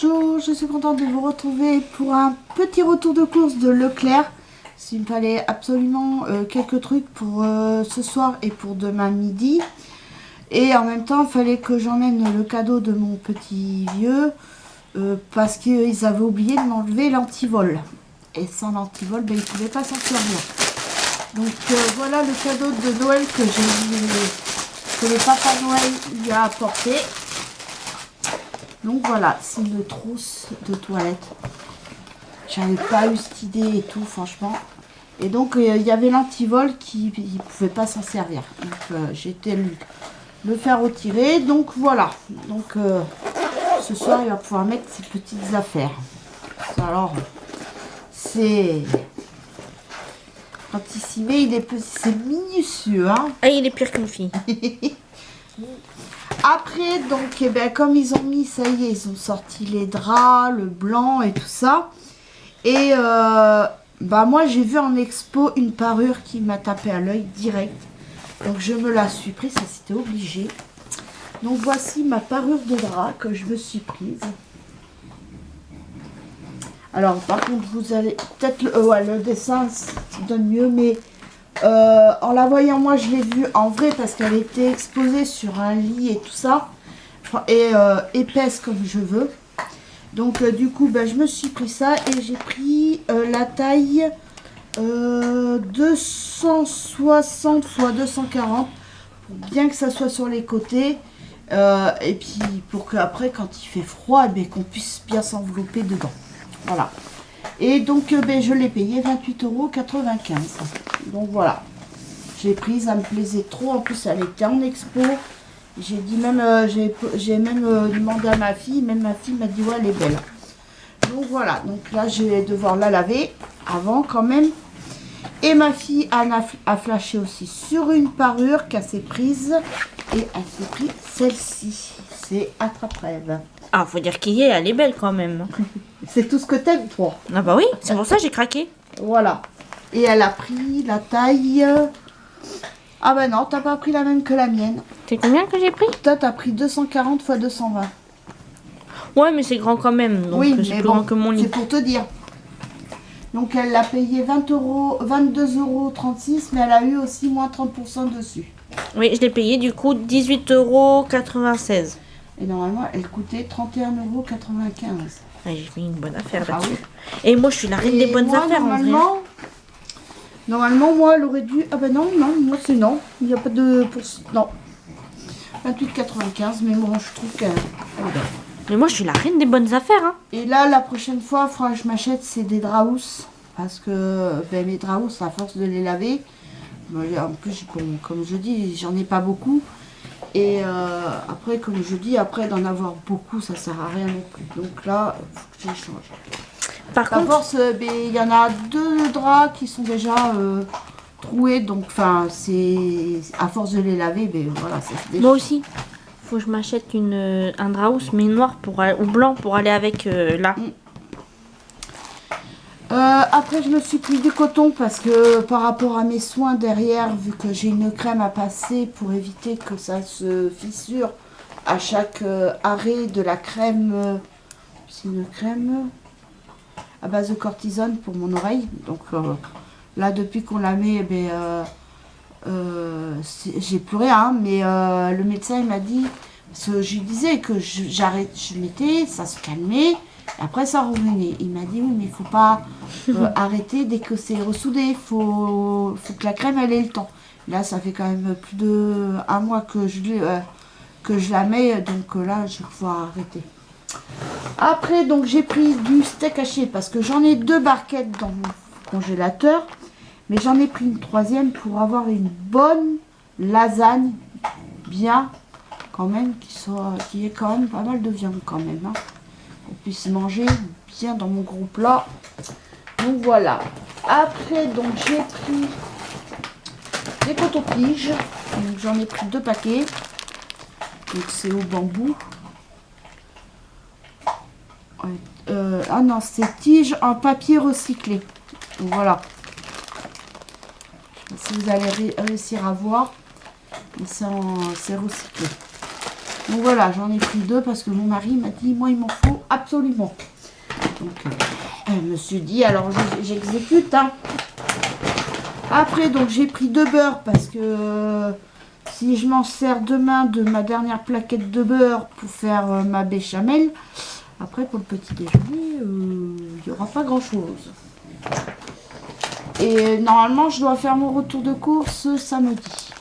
Bonjour, je suis contente de vous retrouver pour un petit retour de course de Leclerc. Il me fallait absolument quelques trucs pour ce soir et pour demain midi. Et en même temps, il fallait que j'emmène le cadeau de mon petit vieux parce qu'ils avaient oublié de m'enlever l'antivol. Et sans l'antivol, ben, ils ne pouvaient pas s'en servir. Donc voilà le cadeau de Noël que le Papa Noël lui a apporté. Donc voilà, c'est une trousse de toilette. J'avais pas eu cette idée et tout, franchement. Et donc il y avait l'antivol qui ne pouvait pas s'en servir. Donc j'ai été le faire retirer. Donc voilà. Donc ce soir il va pouvoir mettre ses petites affaires. Alors c'est... Quand il s'y met, c'est minutieux. Hein. Ah, il est pire qu'une fille. Après, donc, eh ben, comme ils ont mis, ça y est, ils ont sorti les draps, le blanc et tout ça. Et bah moi, j'ai vu en expo une parure qui m'a tapé à l'œil direct. Donc, je me la suis prise, ça c'était obligé. Donc, voici ma parure de drap que je me suis prise. Alors, par contre, vous allez peut-être le dessin donne mieux, mais en la voyant, moi, je l'ai vue en vrai parce qu'elle était exposée sur un lit et tout ça, et épaisse comme je veux. Donc, du coup, ben, je me suis pris ça et j'ai pris la taille 260 x 240 pour bien que ça soit sur les côtés. Et puis, pour qu'après, quand il fait froid, ben, qu'on puisse bien s'envelopper dedans. Voilà. Et donc, ben, je l'ai payé 28,95 €. Donc, voilà. J'ai prise, ça me plaisait trop. En plus, elle était en expo. J'ai dit même, j'ai même demandé à ma fille. Même ma fille m'a dit, ouais, elle est belle. Donc, voilà. Donc, là, je vais devoir la laver avant, quand même. Et ma fille, Anne, a flashé aussi sur une parure qu'elle s'est prise. Et elle s'est pris celle-ci. C'est Attrape-Rêve. Ah, faut dire qu'il y est, elle est belle quand même. C'est tout ce que t'aimes, toi. Ah bah oui, c'est pour ça que j'ai craqué. Voilà. Et elle a pris la taille... Ah bah non, t'as pas pris la même que la mienne. C'est combien que j'ai pris? Toi, t'as pris 240 x 220. Ouais, mais c'est grand quand même. Donc Oui, c'est mais plus bon, grand que mon lit. c'est pour te dire. Donc elle l'a payé 22,36 €, mais elle a eu aussi moins 30% dessus. Oui, je l'ai payé du coup 18,96 €. Et normalement, elle coûtait 31,95 €. Ouais, j'ai fait une bonne affaire Ah là-dessus. oui. Et moi, je suis la reine des bonnes moi, affaires en vrai. Normalement, moi, elle aurait dû... Ah ben non, moi c'est non. Il n'y a pas de... Non. 28,95 €, mais bon, je trouve que... Mais moi, je suis la reine des bonnes affaires. Hein. Et là, la prochaine fois, il faudra que je m'achète, c'est des draps. Parce que ben, mes draps, à force de les laver, en plus, comme je dis, j'en ai pas beaucoup. Et après, comme je dis, après d'en avoir beaucoup, ça sert à rien non plus. Donc là, il faut que j'échange. Par À contre, force, il y en a 2 draps qui sont déjà troués. Donc, enfin, c'est à force de les laver, ben voilà, ça se déchire. moi aussi, faut que je m'achète un draus, mais noir ou blanc pour aller avec là. Après, je me suis pris du coton parce que par rapport à mes soins derrière, vu que j'ai une crème à passer pour éviter que ça se fissure à chaque arrêt de la crème. C'est une crème à base de cortisone pour mon oreille. Donc là, depuis qu'on la met, j'ai plus rien. Mais le médecin il m'a dit, parce que je lui disais que j'arrête, je mettais, ça se calmait. Après ça revenait. Il m'a dit oui mais il faut pas arrêter dès que c'est ressoudé. Il faut que la crème elle ait le temps. Là ça fait quand même plus de 1 mois que je la mets. Donc là je vais pouvoir arrêter. Après donc j'ai pris du steak haché parce que j'en ai 2 barquettes dans mon congélateur. Mais j'en ai pris une 3e pour avoir une bonne lasagne. Bien quand même qui ait quand même pas mal de viande quand même. Hein. Qu'on puisse manger bien dans mon gros plat. Donc voilà. Après, donc j'ai pris des coton-tiges. Donc j'en ai pris 2 paquets. Donc c'est au bambou. Ouais. Ah non, c'est tiges en papier recyclé. Donc voilà. Je sais pas si vous allez réussir à voir. Mais c'est recyclé. Donc voilà, j'en ai pris 2 parce que mon mari m'a dit, moi il m'en faut absolument. Donc, je me suis dit, alors j'exécute. Hein. Après, donc j'ai pris 2 beurres parce que si je m'en sers demain de ma dernière plaquette de beurre pour faire ma béchamel, après pour le petit déjeuner, il n'y aura pas grand chose. Et normalement, je dois faire mon retour de course samedi.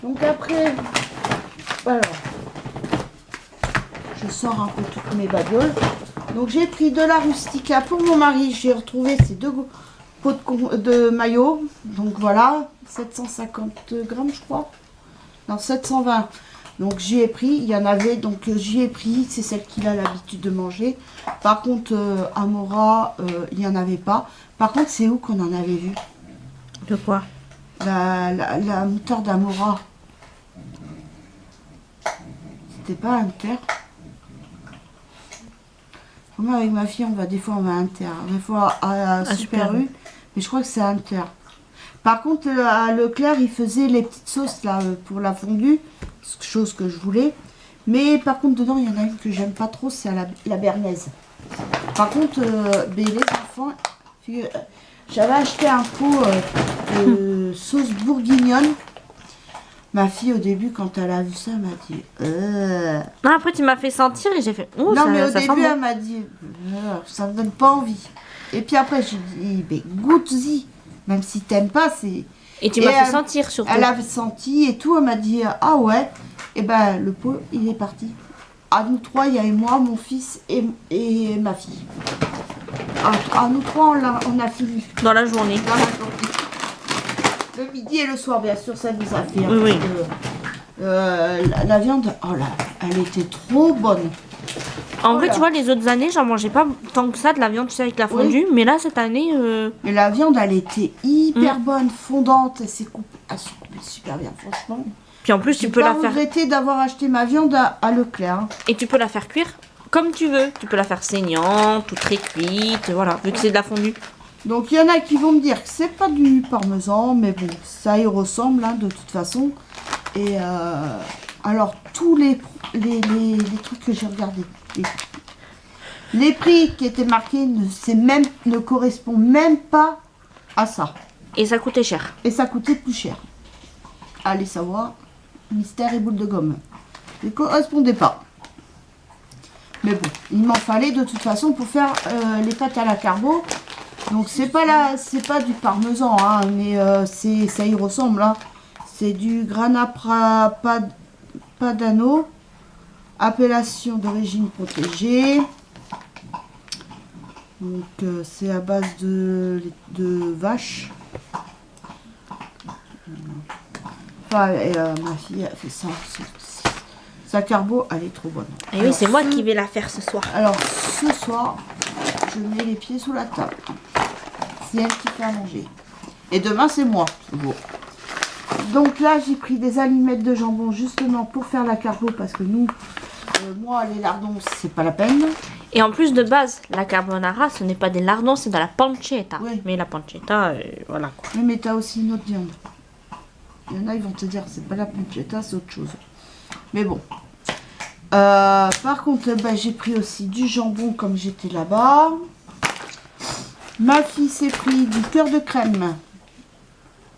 Donc après, voilà. Je sors un peu toutes mes babioles. Donc j'ai pris de la rustica pour mon mari. J'ai retrouvé ces 2 pots de maillot. Donc voilà, 750 grammes je crois. Non, 720. Donc j'y ai pris, il y en avait, donc j'y ai pris. C'est celle qu'il a l'habitude de manger. Par contre, Amora, il n'y en avait pas. Par contre, c'est où qu'on en avait vu? De quoi? La moutarde d'Amora. C'était pas Inter. Moi, avec ma fille, des fois on va à Inter, des fois à Super U, mais je crois que c'est Inter. Par contre, à Leclerc, il faisait les petites sauces là pour la fondue, chose que je voulais. Mais par contre, dedans, il y en a une que j'aime pas trop, c'est la bernaise. Par contre, les enfants, j'avais acheté un pot de sauce bourguignonne. Ma fille, au début, quand elle a vu ça, elle m'a dit... Non, après, tu m'as fait sentir et j'ai fait... Oh, non, ça, mais au ça sent début, bon. elle m'a dit... ça me donne pas envie. Et puis après, j'ai dit... Mais goûte-y. Même si t'aimes pas, c'est... Et tu m'as fait sentir, surtout. Elle avait senti et tout. Elle m'a dit... Ah ouais. Et ben, le pot, il est parti. À nous 3, il y avait moi, mon fils et ma fille. À nous 3, on a fini. Dans la journée. Dans la journée. Le midi et le soir, bien sûr, ça nous a fait. Oui, oui. La viande, oh là, elle était trop bonne. En vrai, tu vois, les autres années, j'en mangeais pas tant que ça de la viande, tu sais, avec la fondue. Mais là, cette année... Mais la viande, elle était hyper bonne, fondante. Elle s'est coupée super bien, franchement. Puis en plus, tu peux la faire... regretter d'avoir acheté ma viande à Leclerc. Hein. Et tu peux la faire cuire comme tu veux. Tu peux la faire saignante ou très cuite, voilà, vu que c'est de la fondue. Donc, il y en a qui vont me dire que c'est pas du parmesan, mais bon, ça y ressemble, hein, de toute façon. Et alors, tous les trucs que j'ai regardés, les prix qui étaient marqués ne correspondent même pas à ça. Et ça coûtait cher. Et ça coûtait plus cher. Allez savoir, mystère et boule de gomme. Ne correspondait pas. Mais bon, il m'en fallait de toute façon pour faire les pâtes à la carbo. Donc c'est pas du parmesan, hein, mais ça y ressemble. Hein. C'est du Grana Padano, appellation d'origine protégée. Donc c'est à base de vache. Enfin, ma fille a fait ça. Sa carbo, elle est trop bonne. Et oui, c'est moi qui vais la faire ce soir. Alors ce soir, je mets les pieds sous la table. C'est elle qui fait à manger. Et demain, c'est moi. Bon. Donc là, j'ai pris des allumettes de jambon justement pour faire la carbo parce que nous, moi, les lardons, c'est pas la peine. Et en plus de base, la carbonara, ce n'est pas des lardons, c'est de la pancetta. Oui. Mais la pancetta, voilà quoi. Oui, mais t'as aussi une autre viande. Il y en a, ils vont te dire, c'est pas la pancetta, c'est autre chose. Mais bon. Par contre, j'ai pris aussi du jambon comme j'étais là-bas. Ma fille s'est pris du cœur de crème.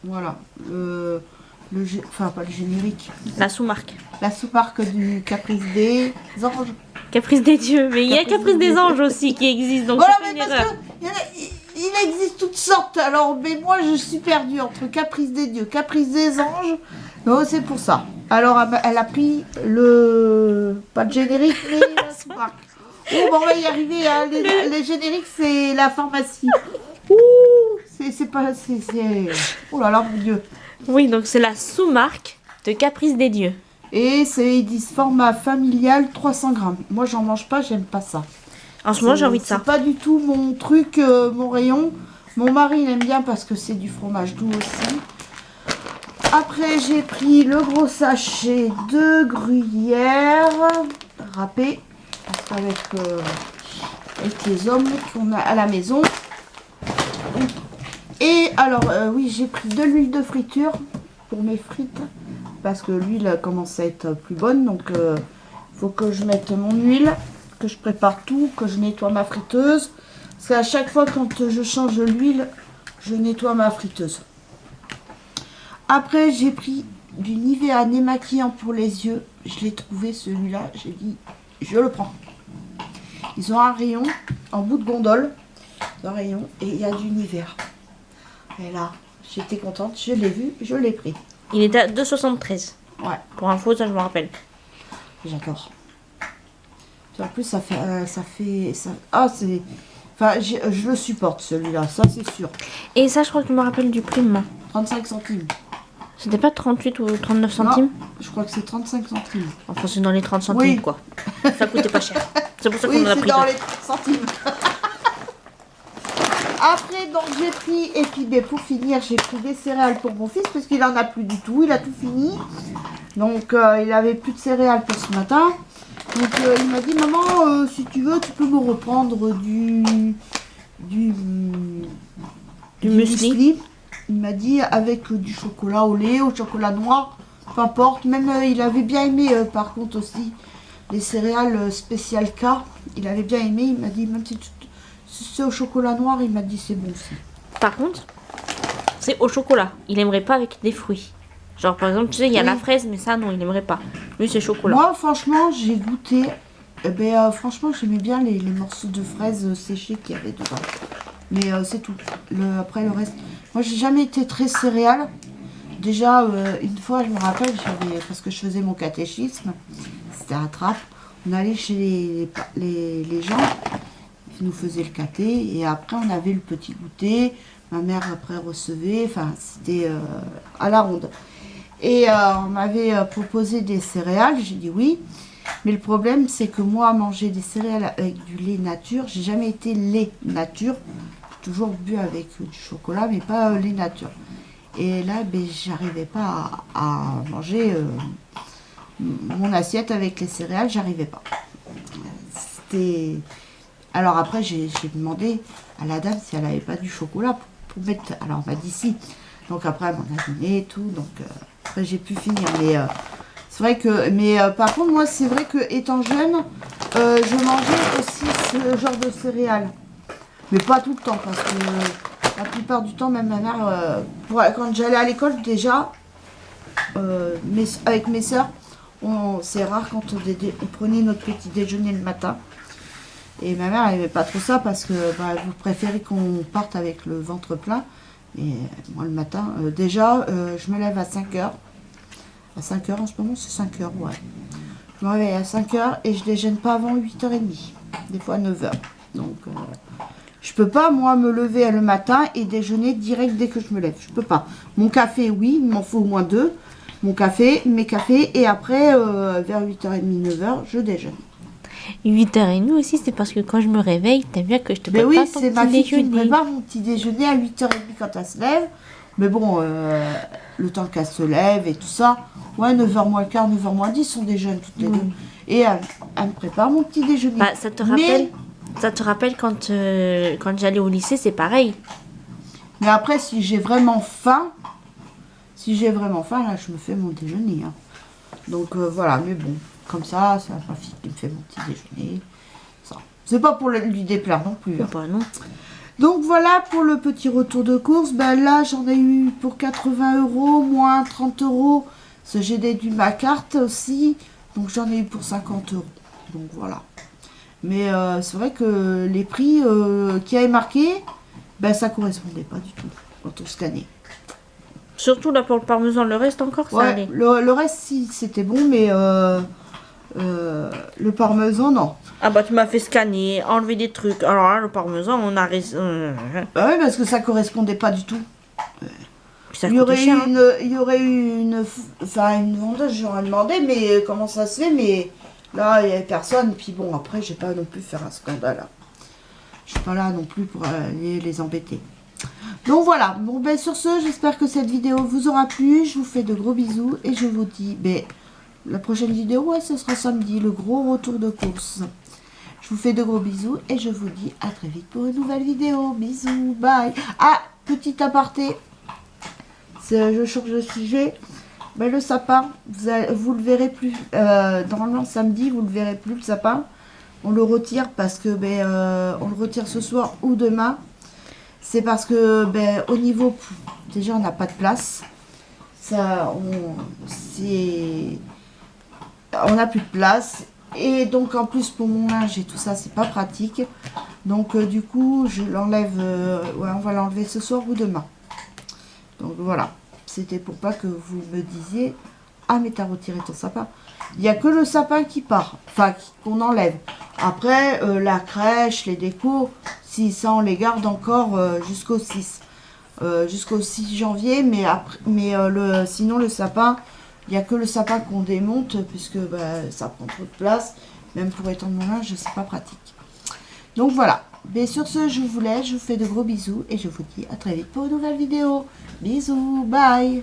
Voilà. Enfin, pas le générique. La sous-marque. La sous-marque du Caprice des Anges. Caprice des dieux. Mais il y a Caprice des anges aussi qui existe. Donc Voilà, c'est pas mais une parce erreur. que il existe toutes sortes. Alors, mais moi, je suis perdue entre Caprice des dieux, Caprice des anges. Oh, c'est pour ça. Alors, elle a pris pas le générique, mais la sous-marque. Oh, bon, on va y arriver. Hein. Les génériques, c'est la pharmacie. Ouh, c'est pas... Oh là là, mon Dieu. Oui, donc c'est la sous-marque de Caprice des dieux. Et ils disent format familial 300 grammes. Moi, j'en mange pas, j'aime pas ça. En ce moment, j'ai envie de ça. C'est pas du tout mon truc, mon rayon. Mon mari, il aime bien parce que c'est du fromage doux aussi. Après, j'ai pris le gros sachet de gruyère râpé. Parce qu'avec les hommes qu'on a à la maison. Et alors, oui, j'ai pris de l'huile de friture pour mes frites. Parce que l'huile commence à être plus bonne. Donc, il faut que je mette mon huile. que je prépare tout, que je nettoie ma friteuse. Parce qu'à chaque fois quand je change l'huile, je nettoie ma friteuse. Après, j'ai pris du Nivea démaquillant pour les yeux. Je l'ai trouvé celui-là. J'ai dit, je le prends. Ils ont un rayon en bout de gondole. Un rayon et il y a du Nivea. Et là, j'étais contente. Je l'ai vu, je l'ai pris. Il est à 2,73. Ouais. Pour info, ça je me rappelle. J'adore. En plus, ça fait... ah, c'est... Enfin, je le supporte celui-là, ça c'est sûr. Et ça, je crois que je me rappelle du prix de moi. 35 centimes. C'était pas 38 ou 39 centimes? Non, je crois que c'est 35 centimes. Enfin, c'est dans les 30 centimes, Oui. quoi. Ça coûtait pas cher. C'est pour ça qu'on Oui, en a c'est pris dans deux. les 30 centimes. Après, donc j'ai pris, et puis ben, pour finir, j'ai pris des céréales pour mon fils, parce qu'il en a plus du tout, il a tout fini. Donc, il avait plus de céréales pour ce matin. Donc, il m'a dit, maman, si tu veux, tu peux me reprendre du muesli. Il m'a dit, avec du chocolat au lait, au chocolat noir, peu importe. Même, il avait bien aimé, par contre, aussi, les céréales spéciales K. Il avait bien aimé, il m'a dit, même si c'est au chocolat noir, il m'a dit, c'est bon aussi. Par contre, c'est au chocolat. Il aimerait pas avec des fruits. Genre, par exemple, tu sais, il y a Oui. la fraise, mais ça, non, il aimerait pas. Lui, c'est chocolat. Moi, franchement, j'ai goûté. Eh ben, franchement, j'aimais bien les morceaux de fraises séchées qu'il y avait dedans. Mais c'est tout. Après, le reste. Moi, j'ai jamais été très céréale. Déjà, une fois, je me rappelle, parce que je faisais mon catéchisme, c'était à Trappes. On allait chez les gens qui nous faisaient le caté. Et après, on avait le petit goûter. Ma mère, après, recevait. Enfin, c'était à la ronde. Et on m'avait proposé des céréales, j'ai dit oui. Mais le problème, c'est que moi, manger des céréales avec du lait nature, j'ai jamais été lait nature. J'ai toujours bu avec du chocolat, mais pas lait nature. Et là, ben, j'arrivais pas à manger mon assiette avec les céréales, j'arrivais pas. C'était... Alors après, j'ai demandé à la dame si elle n'avait pas du chocolat pour mettre... Alors, on m'a dit si. Donc après, elle m'en a donné et tout. Donc après, j'ai pu finir. Mais c'est vrai que... Mais par contre, moi, c'est vrai que étant jeune, je mangeais aussi ce genre de céréales. Mais pas tout le temps, parce que la plupart du temps, même ma mère... quand j'allais à l'école, déjà, avec mes soeurs, c'est rare quand on prenait notre petit déjeuner le matin. Et ma mère, elle n'aimait pas trop ça parce que vous préférez qu'on parte avec le ventre plein. Et moi, le matin, déjà, je me lève à 5h. À 5h, en ce moment, c'est 5h, ouais. Je me réveille à 5h et je déjeune pas avant 8h30. Des fois 9h. Donc, je peux pas, moi, me lever le matin et déjeuner direct dès que je me lève. Je peux pas. Mon café, oui, il m'en faut au moins 2. Mon café, mes cafés. Et après, vers 8h30, 9h, je déjeune. 8h30 aussi, c'est parce que quand je me réveille, t'as bien que je te Mais prépare oui, ton c'est petit ma fille qui me déjeuner. prépare mon petit déjeuner à 8h30 quand elle se lève. Mais bon, le temps qu'elle se lève et tout ça, ouais, 9h moins le quart, 9h moins 10, on déjeune toutes les deux. Et elle me prépare mon petit déjeuner. Bah, ça te rappelle quand j'allais au lycée, c'est pareil. Mais après, si j'ai vraiment faim, là, je me fais mon déjeuner. Hein. Donc voilà, mais bon, comme ça, c'est ma fille qui me fait mon petit déjeuner. Ça. C'est pas pour lui déplaire non plus. Hein. Bah non. Donc voilà pour le petit retour de course. Ben là, j'en ai eu pour 80 €, moins 30 €. Parce que j'ai déduit ma carte aussi. Donc j'en ai eu pour 50 €. Donc voilà. Mais c'est vrai que les prix qui avaient marqué, ben ça correspondait pas du tout quand on scannait. Surtout là pour le parmesan, le reste encore, ça Ouais, allait. le reste, si, c'était bon, mais le parmesan, non. Ah bah tu m'as fait scanner, enlever des trucs. Alors là, le parmesan, on a... Bah oui, parce que ça correspondait pas du tout. Ça Il y coûtait aurait cher. eu une vendeuse, j'aurais demandé, mais comment ça se fait, mais là, il n'y avait personne. Puis bon, après, j'ai pas non plus faire un scandale. Hein. Je suis pas là non plus pour aller les embêter. Donc voilà, bon ben sur ce, j'espère que cette vidéo vous aura plu. Je vous fais de gros bisous et je vous dis, ben, la prochaine vidéo, ouais, ce sera samedi, le gros retour de course. Je vous fais de gros bisous et je vous dis à très vite pour une nouvelle vidéo. Bisous, bye. Ah, petit aparté. Je change de sujet. Mais le sapin, vous le verrez plus. Normalement samedi, vous le verrez plus le sapin. on le retire parce que on le retire ce soir ou demain. C'est parce que au niveau, déjà on n'a pas de place. Ça, on n'a plus de place. Et donc en plus pour mon linge et tout ça, c'est pas pratique. Donc du coup, je l'enlève. Ouais, on va l'enlever ce soir ou demain. Donc voilà. C'était pour pas que vous me disiez, ah mais t'as retiré ton sapin. Il n'y a que le sapin qui part, enfin qu'on enlève. Après la crèche, les décos, si ça on les garde encore jusqu'au 6 janvier. Mais après, sinon le sapin, il n'y a que le sapin qu'on démonte puisque ça prend trop de place. Même pour étendre mon linge, c'est pas pratique. Donc voilà. Mais sur ce, je vous laisse, je vous fais de gros bisous et je vous dis à très vite pour une nouvelle vidéo. Bisous, bye.